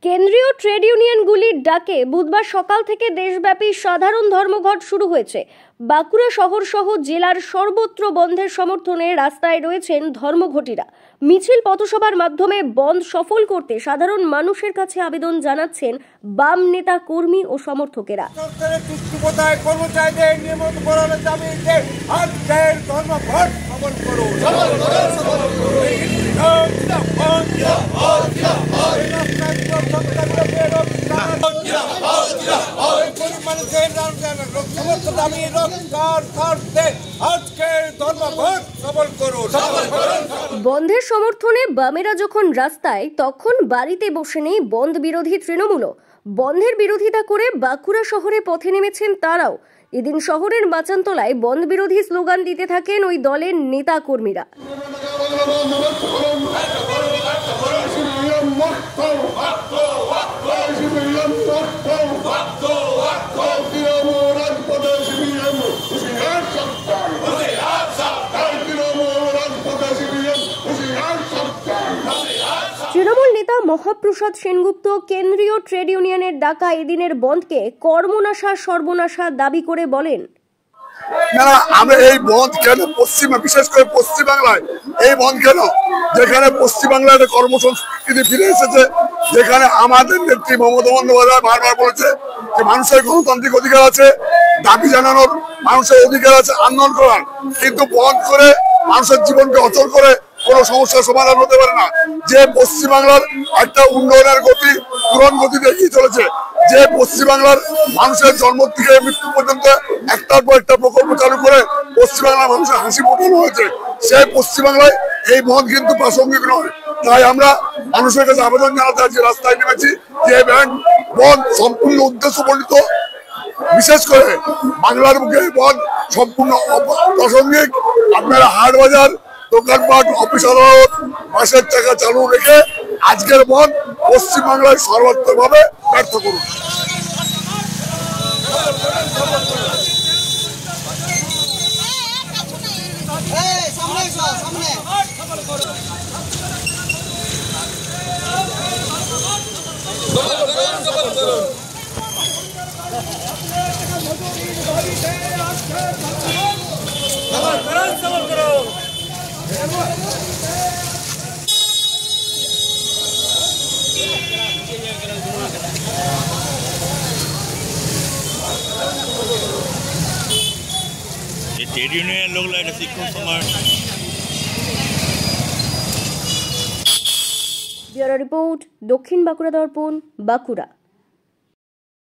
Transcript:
কেন্দ্রীয় ট্রেড ইউনিয়নগুলির ডাকে বুধবার সকাল থেকে দেশব্যাপী সাধারণ ধর্মঘট শুরু হয়েছে। বাঁকুড়া শহর সহ জেলার সর্বত্র বন্ধের সমর্থনে রাস্তায় রয়েছেন ধর্মঘটিরা। মিছিল পথসভার মাধ্যমে বন্ধ সফল করতে সাধারণ মানুষের কাছে আবেদন জানাচ্ছেন বাম নেতা, কর্মী ও সমর্থকেরা। বন্ধের সমর্থনে বামেরা যখন রাস্তায়, তখন বাড়িতে বসে নেই বন্ধ বিরোধী তৃণমূলও। বন্ধের বিরোধিতা করে বাঁকুড়া শহরে পথে নেমেছেন তারাও। এদিন শহরের মাচানতলায় বন্ধ বিরোধী স্লোগান দিতে থাকেন ওই দলের নেতা কর্মীরা। তৃণমূল নেতা মহাপ্রসাদ সেনগুপ্ত কেন্দ্রীয় ট্রেড ইউনিয়নের ডাকা এদিনের বন্ধকে কর্মনাশা সর্বনাশা দাবি করে বলেন, আমরা এই বন্ধ কেন বিশেষ করে পশ্চিমবাংলায় এই বন্ধ কেন, যেখানে পশ্চিমবাংলায় কর্মসংস্কৃতি ফিরে এসেছে, যেখানে আমাদের নেত্রী মমতা বন্দ্যোপাধ্যায় বারবার বলেছে যে মানুষের গণতান্ত্রিক অধিকার আছে, দাবি জানানোর মানুষের অধিকার আছে, আন্দোলন করার, কিন্তু বন্ধ করে মানুষের জীবনকে অচল করে কোনো সমস্যার সমাধান হতে পারে না। যে পশ্চিমবাংলার একটা উন্নয়নের গতি তুরন্ত গতিতে এগিয়ে চলেছে, যে পশ্চিমবাংলার মানুষের জন্ম থেকে মৃত্যু পর্যন্ত একটার পর একটা প্রকল্প চালু করে পশ্চিমবাংলার মানুষের হাসি ফোটানো হয়েছে, সেই পশ্চিমবাংলায় এই বন্ধ কিন্তু প্রাসঙ্গিক নয়। তাই আমরা মানুষের কাছে আবেদন জানাতে আজকে রাস্তায় নেমেছি যে ব্যাংক বন্ধ সম্পূর্ণ উদ্দেশ্যপ্রণীত, বিশেষ করে বাংলার বুকে বন্ধ সম্পূর্ণ প্রাসঙ্গিক। আপনারা হাট বাজার, দোকানপাট, অফিস আদালত, বাসের টাকা চালু রেখে আজকের বন্ধ পশ্চিমবাংলায় সর্বাত্মকভাবে ব্যর্থ করুন। ট্রেড ইউনিয়নের লোকরা এটা শিক্ষক সমাজ। ব্যুরো রিপোর্ট, দক্ষিণ বাঁকুড়া দর্পণ, বাঁকুড়া।